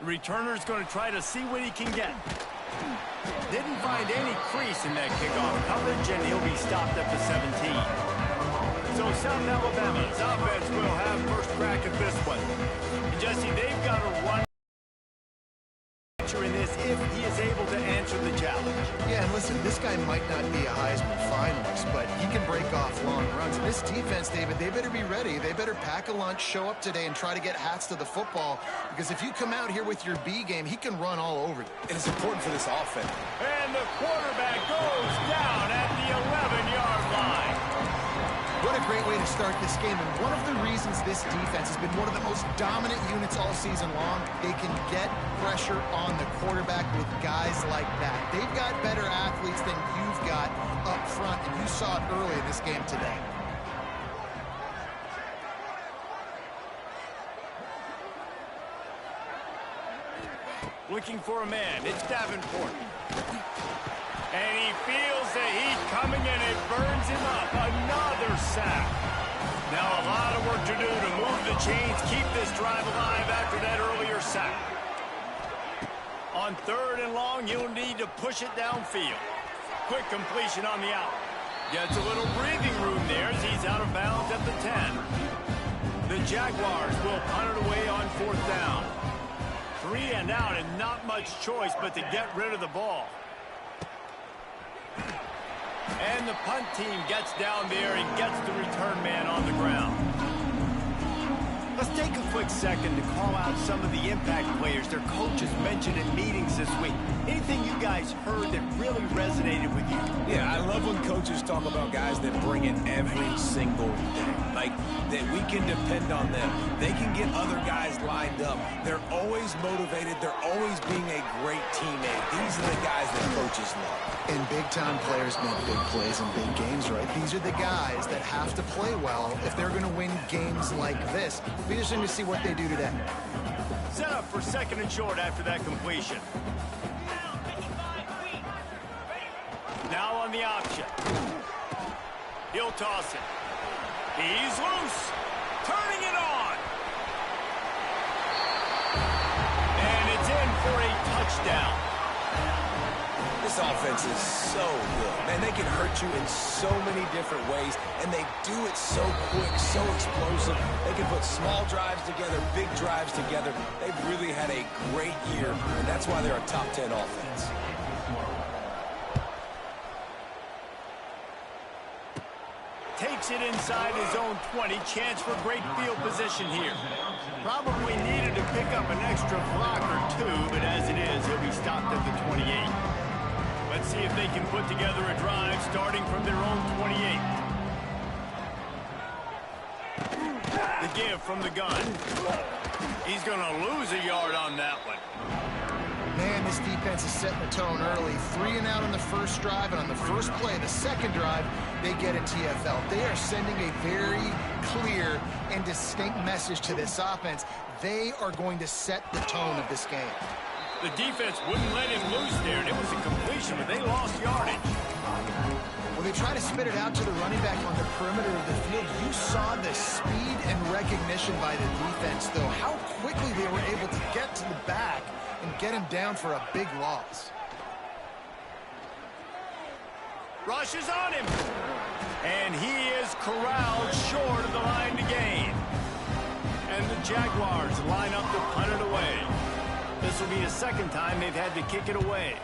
The returner's going to try to see what he can get. Didn't find any crease in that kickoff coverage, and he'll be stopped at the 17. So South Alabama's offense will have first crack at this one. And Jesse, they've got to run in this if he is able to answer the challenge. Yeah, and listen, this guy might not be a Heisman finalist, but he can break off long runs. And this defense, David, they better be ready. They better pack a lunch, show up today, and try to get hats to the football. Because if you come out here with your B game, he can run all over you. And it's important for this offense. And the quarterback goes down at the 11-yard line. What a great way to start this game, and one of the reasons this defense has been one of the most dominant units all season long, they can get pressure on the quarterback with guys like that. They've got better athletes than you've got up front, and you saw it early in this game today. Looking for a man, it's Davenport. And he feels the heat coming, and it burns him up. Another sack. Now a lot of work to do to move the chains, keep this drive alive after that earlier sack. On 3rd and long, you'll need to push it downfield. Quick completion on the out. Gets a little breathing room there as he's out of bounds at the 10. The Jaguars will punt it away on 4th down. 3 and out, and not much choice but to get rid of the ball. And the punt team gets down there and gets the return man on the ground. Let's take a quick second to call out some of the impact players their coaches mentioned in meetings this week. Anything you guys heard that really resonated with you? Yeah, I love when coaches talk about guys that bring it every single day. Like, that we can depend on them. They can get other guys lined up. They're always motivated. They're always being a great teammate. These are the guys that coaches love. And big-time players make big plays in big games, right? These are the guys that have to play well if they're going to win games like this. It'll be interesting to see what they do today. Set up for 2nd and short after that completion. Now on the option. He'll toss it. He's loose. Turning it on. And it's in for a touchdown. This offense is so good. Man, they can hurt you in so many different ways, and they do it so quick, so explosive. They can put small drives together, big drives together. They've really had a great year, and that's why they're a top 10 offense. Takes it inside his own 20. Chance for great field position here. Probably needed to pick up an extra block or two, but as it is, he'll be stopped at the 28. Let's see if they can put together a drive starting from their own 28. The give from the gun. He's going to lose a yard on that one. Man, this defense is setting the tone early. 3 and out on the first drive, and on the first play, the second drive, they get a TFL. They are sending a very clear and distinct message to this offense. They are going to set the tone of this game. The defense wouldn't let him loose there, and it was a completion, but they lost yardage. When they try to spit it out to the running back on the perimeter of the field, you saw the speed and recognition by the defense, though, how quickly they were able to get to the back and get him down for a big loss. Rushes on him. And he is corralled short of the line to gain. And the Jaguars line up to punt it away. This will be the second time they've had to kick it away.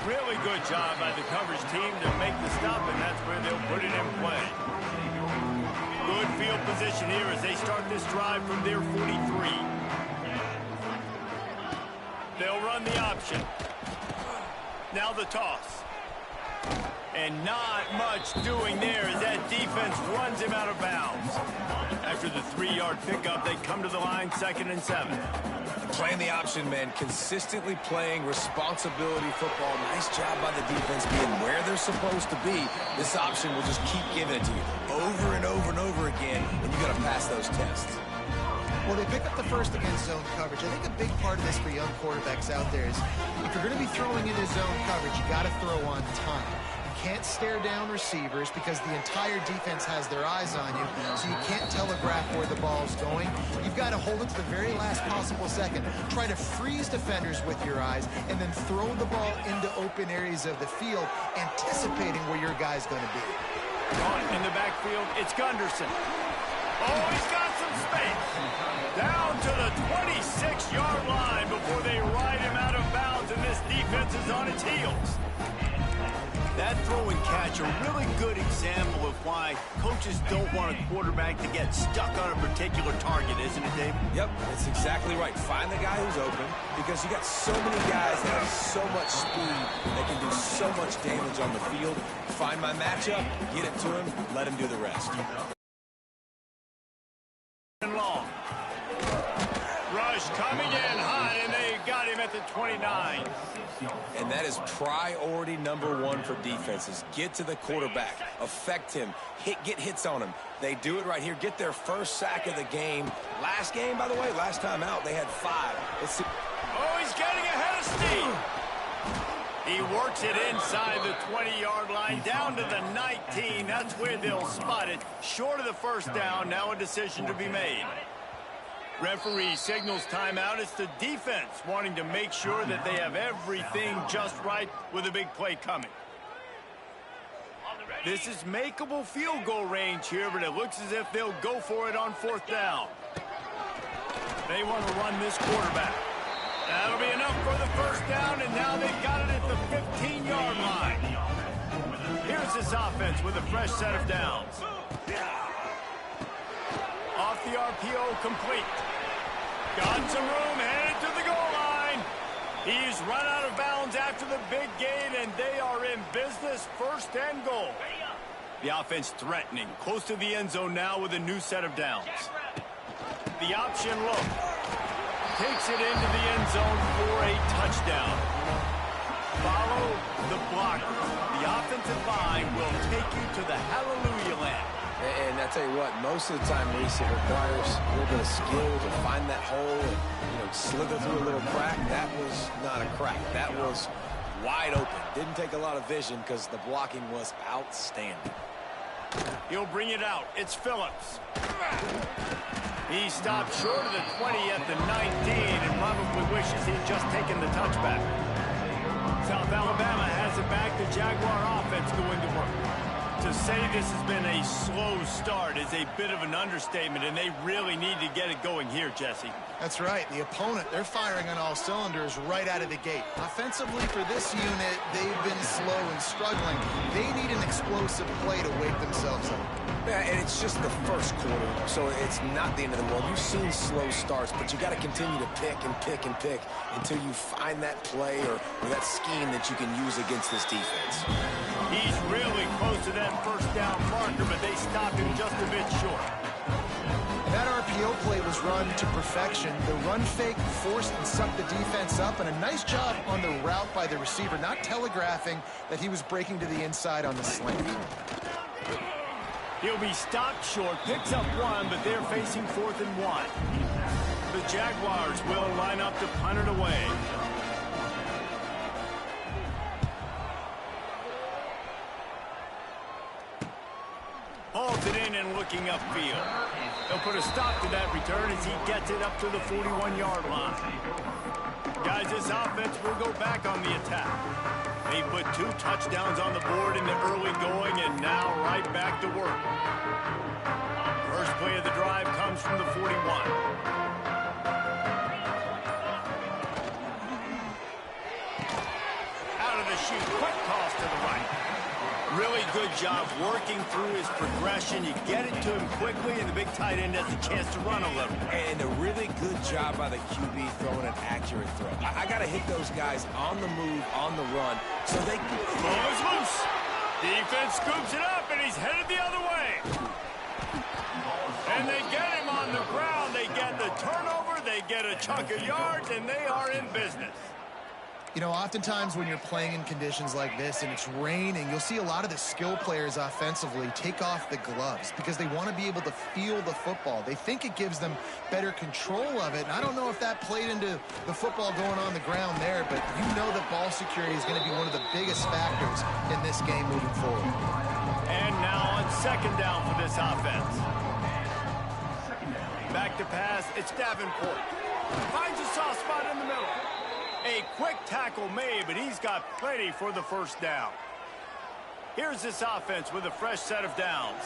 Really good job by the coverage team to make the stop, and that's where they'll put it in play. Good field position here as they start this drive from their 43. They'll run the option. Now the toss. And not much doing there as that defense runs him out of bounds. After the 3-yard pickup, they come to the line 2nd and 7. Playing the option, man, consistently playing responsibility football. Nice job by the defense being where they're supposed to be. This option will just keep giving it to you over and over and over again, and you got to pass those tests. Well, they pick up the first against zone coverage. I think a big part of this for young quarterbacks out there is if you're going to be throwing into zone coverage, you got to throw on time. You can't stare down receivers because the entire defense has their eyes on you, so you can't telegraph where the ball's going. You've got to hold it to the very last possible second. Try to freeze defenders with your eyes and then throw the ball into open areas of the field, anticipating where your guy's going to be. In the backfield, it's Gunderson. Oh, he's got some space. Down to the 26-yard line before they ride him out of bounds, and this defense is on its heels. That throw and catch, a really good example of why coaches don't want a quarterback to get stuck on a particular target, isn't it, David? Yep, that's exactly right. Find the guy who's open, because you got so many guys that have so much speed that can do so much damage on the field. Find my matchup, get it to him, let him do the rest. Long. Rush coming in hot, and they got him at the 29. And that is priority number one for defenses. Get to the quarterback, affect him, get hits on him. They do it right here. Get their first sack of the game. Last game, by the way, last time out, they had 5. Let's see. Oh, he's getting ahead of steam. He works it inside the 20-yard line, down to the 19. That's where they'll spot it. Short of the first down, now a decision to be made. Referee signals timeout. It's the defense wanting to make sure that they have everything just right with a big play coming. This is makeable field goal range here, but it looks as if they'll go for it on 4th down. They want to run this quarterback. That'll be enough for the first down, and now they've got it at the 15-yard line. Here's this offense with a fresh set of downs. Off the RPO, complete. Got some room, headed to the goal line. He's run out of bounds after the big gain, and they are in business, 1st and goal. The offense threatening, close to the end zone now with a new set of downs. The option look. Takes it into the end zone for a touchdown. Follow the blocker. The offensive line will take you to the hallelujah land. And I tell you what, most of the time, Reese, it requires a little bit of skill to find that hole and, slither through a little crack. That was not a crack. That was wide open. Didn't take a lot of vision because the blocking was outstanding. He'll bring it out. It's Phillips. He stopped short of the 20 at the 19 and probably wishes he'd just taken the touchback. South Alabama has it back. The Jaguar offense going to work. To say this has been a slow start is a bit of an understatement, and they really need to get it going here, Jesse. That's right. The opponent, they're firing on all cylinders right out of the gate. Offensively for this unit, they've been slow and struggling. They need an explosive play to wake themselves up. Yeah, and it's just the first quarter, so it's not the end of the world. You've seen slow starts, but you got to continue to pick and pick and pick until you find that play or that scheme that you can use against this defense. He's really close to that first down marker, but they stopped him just a bit short. That RPO play was run to perfection. The run fake forced and sucked the defense up, and a nice job on the route by the receiver, not telegraphing that he was breaking to the inside on the slant. He'll be stopped short, picks up 1, but they're facing 4th and 1. The Jaguars will line up to punt it away. Halted in and looking upfield. They'll put a stop to that return as he gets it up to the 41-yard line. Guys, this offense will go back on the attack. They put 2 touchdowns on the board in the early going, and now right back to work. First play of the drive comes from the 41. Out of the chute, quick toss to the right. Really good job working through his progression. You get it to him quickly, and the big tight end has a chance to run a little. And a really good job by the QB throwing an accurate throw. I got to hit those guys on the move, on the run, so they can... Ball is loose. Defense scoops it up, and he's headed the other way. And they get him on the ground. They get the turnover. They get a chunk of yards, and they are in business. You know, oftentimes when you're playing in conditions like this and it's raining, you'll see a lot of the skill players offensively take off the gloves because they want to be able to feel the football. They think it gives them better control of it, and I don't know if that played into the football going on the ground there, but you know that ball security is going to be one of the biggest factors in this game moving forward. And now on second down for this offense. Back to pass, it's Davenport. Finds a soft spot in the middle. A quick tackle made, but he's got plenty for the first down. Here's this offense with a fresh set of downs.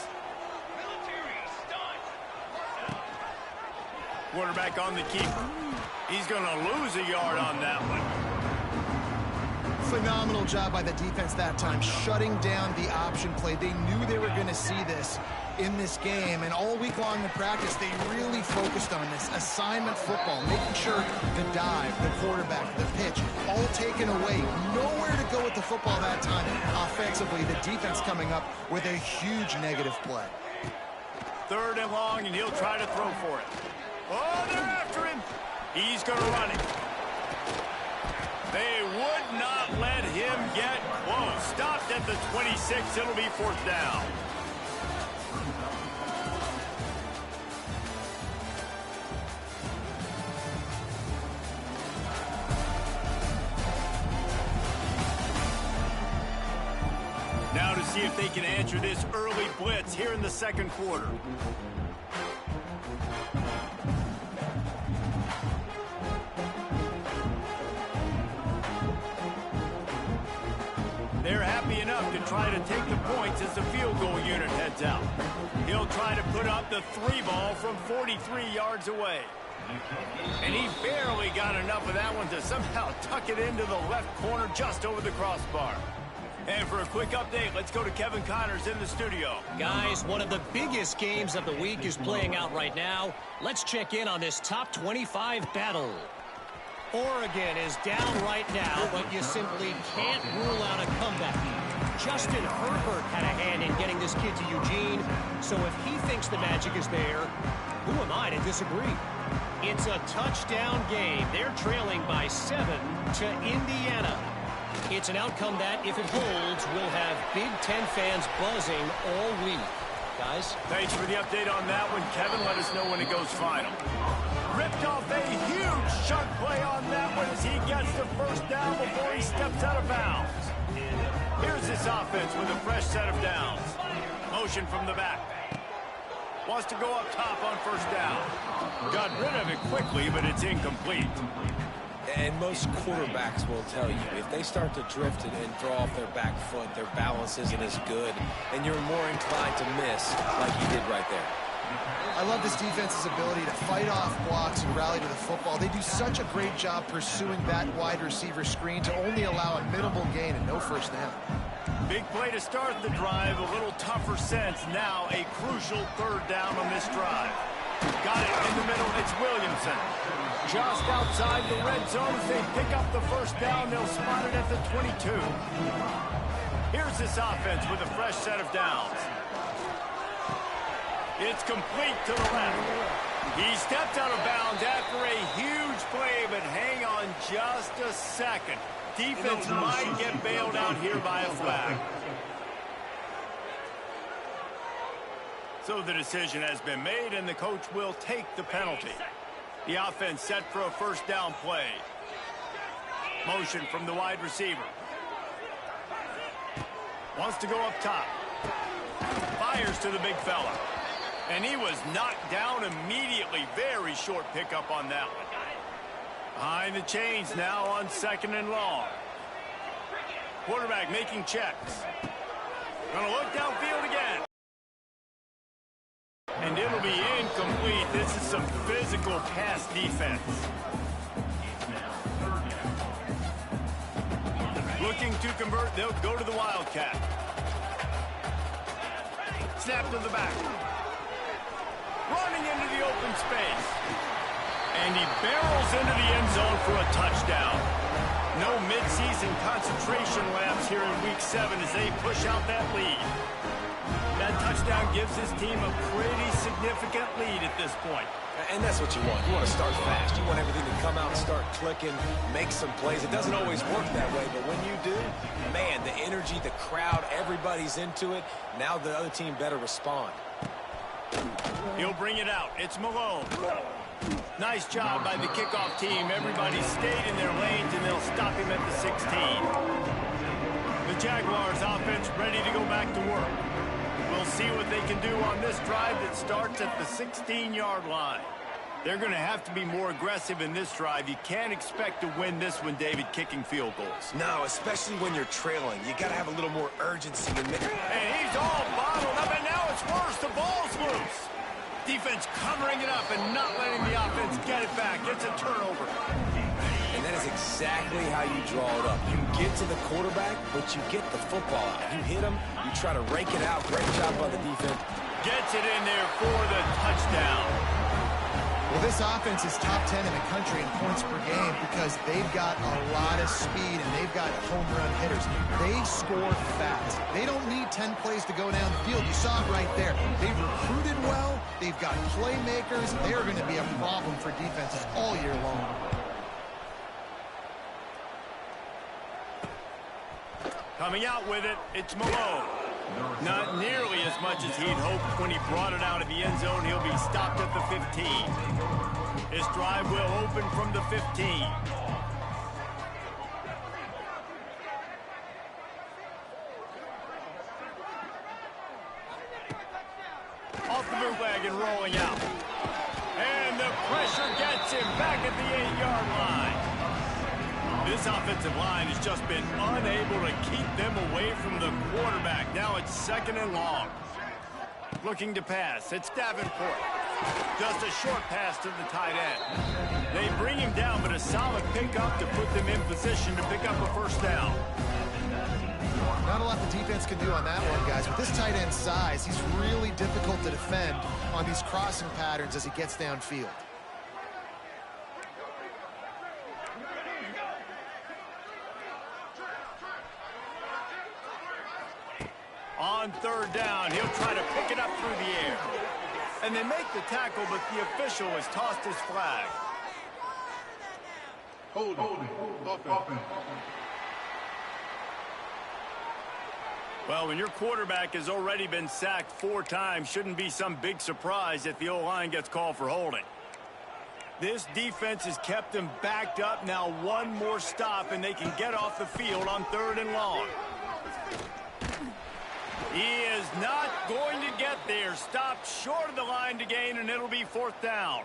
Quarterback on the keeper. He's going to lose a yard on that one. Phenomenal job by the defense that time, shutting down the option play. They knew they were going to see this in this game, and all week long in practice, they really focused on this assignment football, making sure the dive, the quarterback, the pitch, all taken away. Nowhere to go with the football that time offensively. The defense coming up with a huge negative play. Third and long, and he'll try to throw for it. Oh, they're after him. He's going to run it. They would not let him get close. Stopped at the 26. It'll be fourth down. Now to see if they can answer this early blitz here in the second quarter. They're happy enough to try to take the points as the field goal unit heads out. He'll try to put up the 3 ball from 43 yards away. And he barely got enough of that one to somehow tuck it into the left corner just over the crossbar. And for a quick update, let's go to Kevin Connors in the studio. Guys, one of the biggest games of the week is playing out right now. Let's check in on this top 25 battle. Oregon is down right now, but you simply can't rule out a comeback. Justin Herbert had a hand in getting this kid to Eugene, so if he thinks the magic is there, who am I to disagree? It's a touchdown game. They're trailing by 7 to Indiana. It's an outcome that, if it holds, will have Big Ten fans buzzing all week. Guys? Thanks for the update on that one, Kevin. Let us know when it goes final. Ripped off a huge chunk play on that one as he gets the first down before he steps out of bounds. Here's this offense with a fresh set of downs. Motion from the back. Wants to go up top on first down. Got rid of it quickly, but it's incomplete. And most quarterbacks will tell you, if they start to drift and throw off their back foot, their balance isn't as good, and you're more inclined to miss like he did right there. I love this defense's ability to fight off blocks and rally to the football. They do such a great job pursuing that wide receiver screen to only allow a minimal gain and no first down. Big play to start the drive, a little tougher sense. Now a crucial third down on this drive. Got it in the middle, it's Williamson. Just outside the red zone as they pick up the first down. They'll spot it at the 22. Here's this offense with a fresh set of downs. It's complete to the left. He stepped out of bounds after a huge play, but hang on just a second. Defense might get bailed out here by a flag. So the decision has been made, and the coach will take the penalty. The offense set for a first down play. Motion from the wide receiver. Wants to go up top. Fires to the big fella. And he was knocked down immediately. Very short pickup on that one. Behind the chains now on second and long. Quarterback making checks. Gonna look downfield again. And it'll be incomplete. This is some physical pass defense. Looking to convert, they'll go to the Wildcat. Snap to the back. Running into the open space. And he barrels into the end zone for a touchdown. No midseason concentration lapse here in Week 7 as they push out that lead. That touchdown gives his team a pretty significant lead at this point. And that's what you want. You want to start fast. You want everything to come out and start clicking, make some plays. It doesn't always work that way, but when you do, man, the energy, the crowd, everybody's into it. Now the other team better respond. He'll bring it out. It's Malone. Nice job by the kickoff team. Everybody stayed in their lanes, and they'll stop him at the 16. The Jaguars offense ready to go back to work. We'll see what they can do on this drive that starts at the 16-yard line. They're going to have to be more aggressive in this drive. You can't expect to win this one, David, kicking field goals. No, especially when you're trailing. You got to have a little more urgency. And he's all bottled up, and now it's worse. The ball's loose. Defense covering it up and not letting the offense get it back. It's a turnover. And that is exactly how you draw it up. You get to the quarterback, but you get the football out. You hit him, you try to rake it out. Great job by the defense. Gets it in there for the touchdown. Well, this offense is top 10 in the country in points per game because they've got a lot of speed and they've got home run hitters. They score fast. They don't need 10 plays to go down the field. You saw it right there. They've recruited well. They've got playmakers. They are going to be a problem for defenses all year long. Coming out with it, it's Malone. Not nearly as much as he'd hoped when he brought it out of the end zone. He'll be stopped at the 15. This drive will open from the 15. Off the bootleg and rolling out. And the pressure gets him back at the 8-yard line. This offensive line has just been unable to keep them away from the quarterback. Now it's 2nd and long. Looking to pass. It's Davenport. Just a short pass to the tight end. They bring him down, but a solid pickup to put them in position to pick up a first down. Not a lot the defense can do on that one, guys. With this tight end size, he's really difficult to defend on these crossing patterns as he gets downfield. On 3rd down, he'll try to pick it up through the air. And they make the tackle, but the official has tossed his flag. Hold offense. Well, when your quarterback has already been sacked 4 times, shouldn't be some big surprise if the O-line gets called for holding. This defense has kept them backed up. Now one more stop, and they can get off the field on 3rd and long. He is not going to get there. Stopped short of the line to gain, and it'll be 4th down.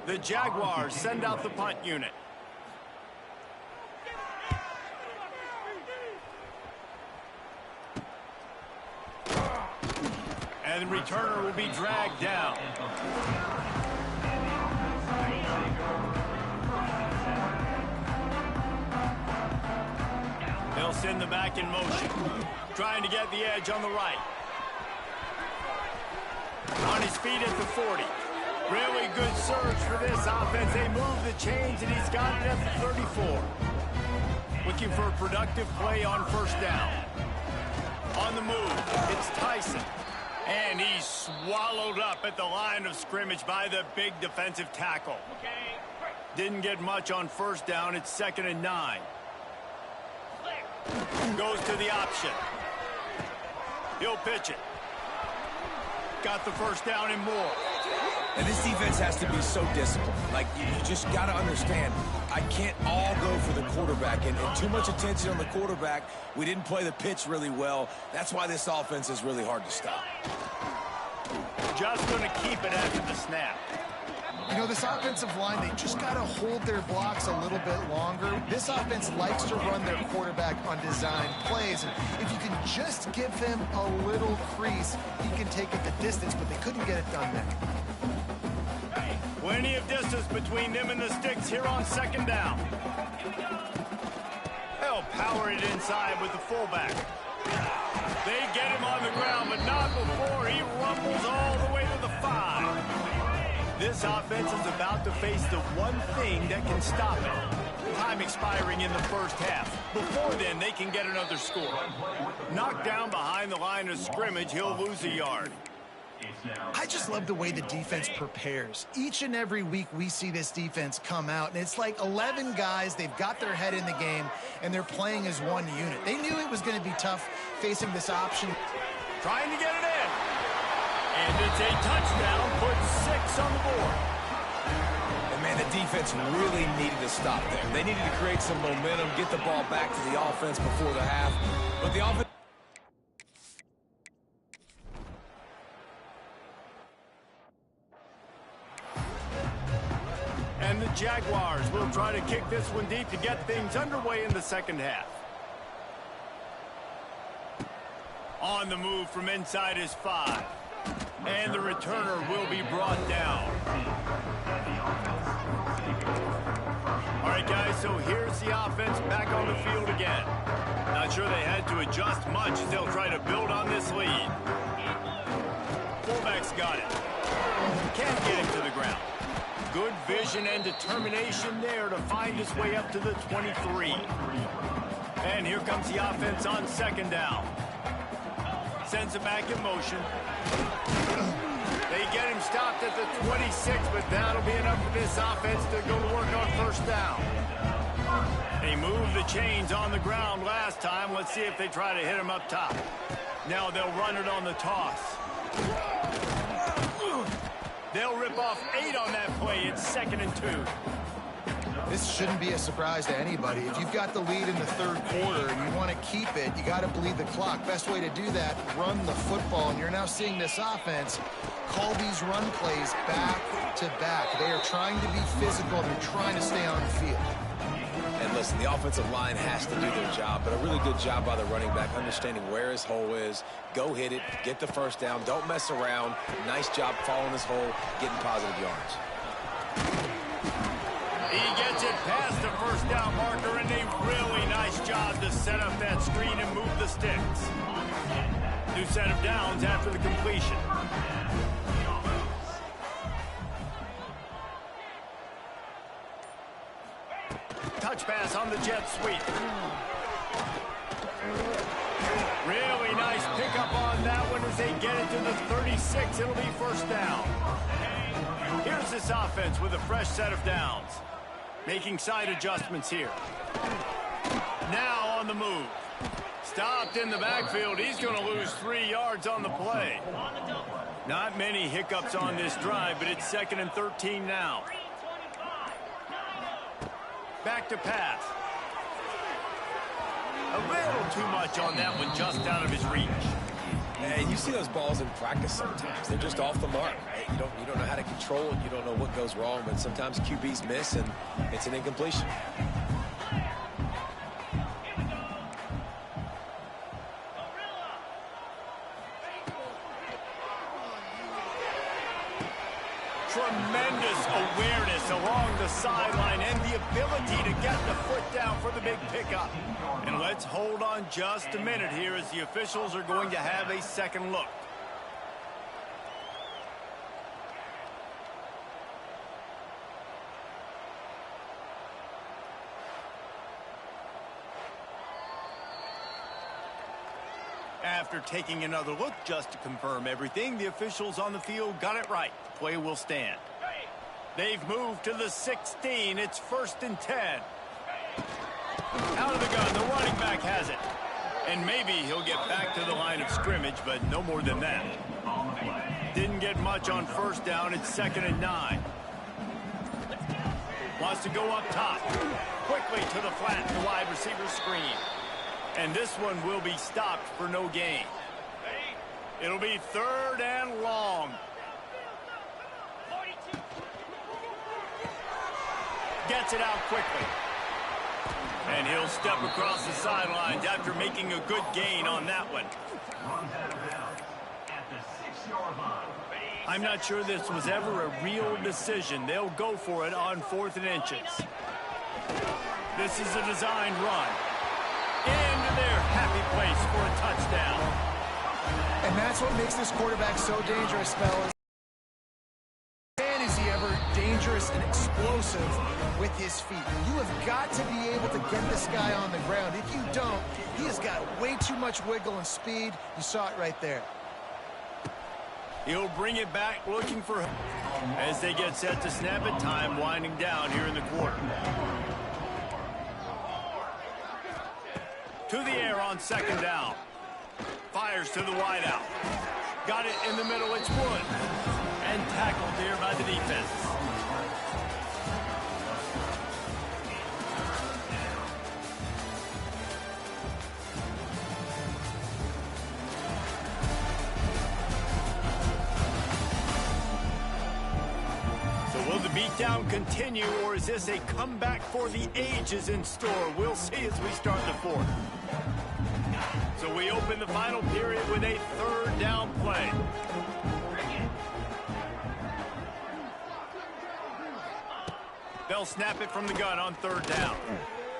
The Jaguars send out the punt unit. And the returner will be dragged down. They'll send the back in motion. Trying to get the edge on the right. On his feet at the 40. Really good surge for this offense. They move the chains, and he's got it at the 34. Looking for a productive play on 1st down. On the move, it's Tyson. And he's swallowed up at the line of scrimmage by the big defensive tackle. Didn't get much on 1st down. It's 2nd and 9. Goes to the option. He'll pitch it. Got the 1st down and more. And this defense has to be so disciplined. Like, you just got to understand, I can't all go for the quarterback. And too much attention on the quarterback. We didn't play the pitch really well. That's why this offense is really hard to stop. Just going to keep it after the snap. You know, this offensive line, they just got to hold their blocks a little bit longer. This offense likes to run their quarterback on design plays. And if you can just give him a little crease, he can take it the distance, but they couldn't get it done there. Plenty of distance between them and the sticks here on 2nd down. They'll power it inside with the fullback. They get him on the ground, but not before he rumbles all the way to the 5. This offense is about to face the one thing that can stop it. time expiring in the first half. Before then, they can get another score. Knocked down behind the line of scrimmage, he'll lose a yard. I just love the way the defense prepares. Each and every week we see this defense come out, and it's like 11 guys. They've got their head in the game, and they're playing as one unit. They knew it was going to be tough facing this option. Trying to get it in. And it's a touchdown, puts 6 on the board. And, man, the defense really needed to stop there. They needed to create some momentum, get the ball back to the offense before the half. But the offense... And the Jaguars will try to kick this one deep to get things underway in the second half. On the move from inside his 5. And the returner will be brought down. All right, guys, so here's the offense back on the field again. Not sure they had to adjust much as they'll try to build on this lead. Fullback's got it. Can't get him to the ground. Good vision and determination there to find his way up to the 23. And here comes the offense on second down. Sends it back in motion. They get him stopped at the 26, but that'll be enough for this offense to go to work on first down. They moved the chains on the ground last time. Let's see if they try to hit him up top. Now they'll run it on the toss. They'll rip off 8 on that play. It's 2nd and 2. This shouldn't be a surprise to anybody. If you've got the lead in the third quarter and you want to keep it, you got to bleed the clock. Best way to do that, run the football. And you're now seeing this offense call these run plays back to back. They are trying to be physical. They're trying to stay on the field. And listen, the offensive line has to do their job, but a really good job by the running back, understanding where his hole is. Go hit it, get the first down, don't mess around. Nice job following his hole, getting positive yards. He gets it past the first down marker, and a really nice job to set up that screen and move the sticks. New set of downs after the completion. Touch pass on the jet sweep. Really nice pickup on that one as they get it to the 36. It'll be first down. Here's this offense with a fresh set of downs. Making side adjustments here. Now on the move. Stopped in the backfield. He's going to lose 3 yards on the play. Not many hiccups on this drive, but it's 2nd and 13 now. Back to pass. A little too much on that one, just out of his reach. And you see those balls in practice sometimes. They're just off the mark. Right? You don't know how to control it. You don't know what goes wrong, but sometimes QBs miss, and it's an incompletion. Tremendous awareness along the sideline and the ability to get the foot down for the big pickup. And let's hold on just a minute here as the officials are going to have a second look. After taking another look just to confirm everything, the officials on the field got it right. Play will stand. They've moved to the 16. It's 1st and 10. Out of the gun, the running back has it. And maybe he'll get back to the line of scrimmage, but no more than that. Didn't get much on first down. It's 2nd and 9. Wants to go up top. Quickly to the flat, the wide receiver screen. And this one will be stopped for no gain. It'll be 3rd and long. Gets it out quickly. And he'll step across the sidelines after making a good gain on that one. I'm not sure this was ever a real decision. They'll go for it on 4th and inches. This is a designed run. Into their happy place for a touchdown. And that's what makes this quarterback so dangerous, fellas. Man, is he ever dangerous. dangerous and explosive with his feet. You have got to be able to get this guy on the ground. If you don't, he has got way too much wiggle and speed. You saw it right there. He'll bring it back looking for help as they get set to snap it. Time winding down here in the quarter. To the air on second down. Fires to the wideout. Got it in the middle. It's Wood. And tackled here by the defense. Will the beatdown continue, or is this a comeback for the ages in store? We'll see as we start the fourth. So we open the final period with a third down play. They'll snap it from the gun on third down.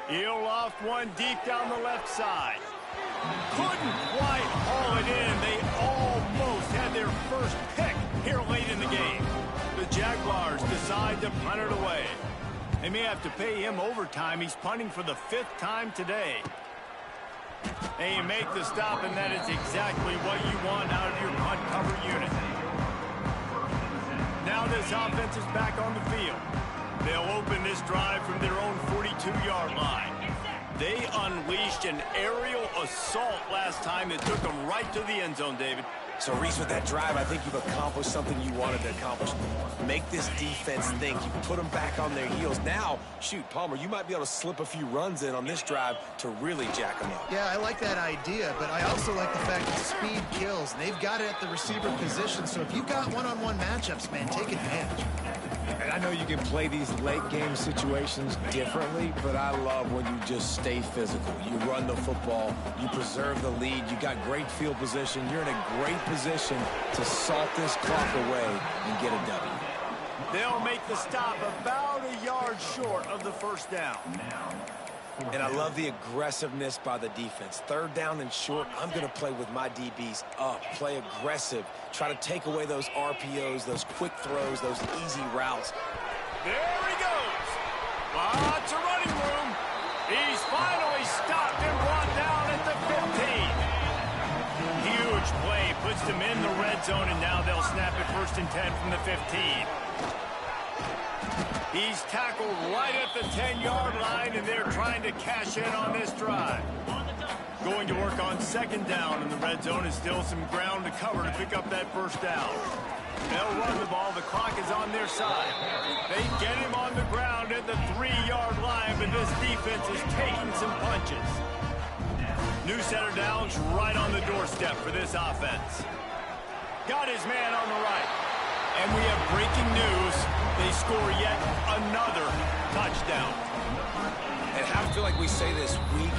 He'll loft one deep down the left side. Couldn't quite haul it in. They almost had their first pick here late in the game. The Jaguars decide to punt it away. They may have to pay him overtime. He's punting for the 5th time today. And you make the stop, and that is exactly what you want out of your punt cover unit. Now this offense is back on the field. They'll open this drive from their own 42-yard line. They unleashed an aerial assault last time that took them right to the end zone, David. So, Reese, with that drive, I think you've accomplished something you wanted to accomplish. Make this defense think. You put them back on their heels. Now, shoot, Palmer, you might be able to slip a few runs in on this drive to really jack them up. Yeah, I like that idea, but I also like the fact that speed kills. And they've got it at the receiver position, so if you've got one-on-one matchups, man, take advantage. And I know you can play these late-game situations differently, but I love when you just stay physical. You run the football, you preserve the lead, you got great field position, you're in a great position to salt this clock away and get a W. They'll make the stop about a yard short of the first down. And I love the aggressiveness by the defense. Third down and short, I'm going to play with my DBs up, play aggressive, try to take away those RPOs, those quick throws, those easy routes. There he goes. Lots of running room. He's finally stopped and brought down at the 15. Huge play puts them in the red zone, and now they'll snap it 1st and 10 from the 15. He's tackled right at the 10-yard line, and they're trying to cash in on this drive. Going to work on second down, and the red zone is still some ground to cover to pick up that first down. They'll run the ball. The clock is on their side. They get him on the ground at the 3-yard line, but this defense is taking some punches. New set of downs right on the doorstep for this offense. Got his man on the right. And we have breaking news. They score yet another touchdown. And I feel like we say this week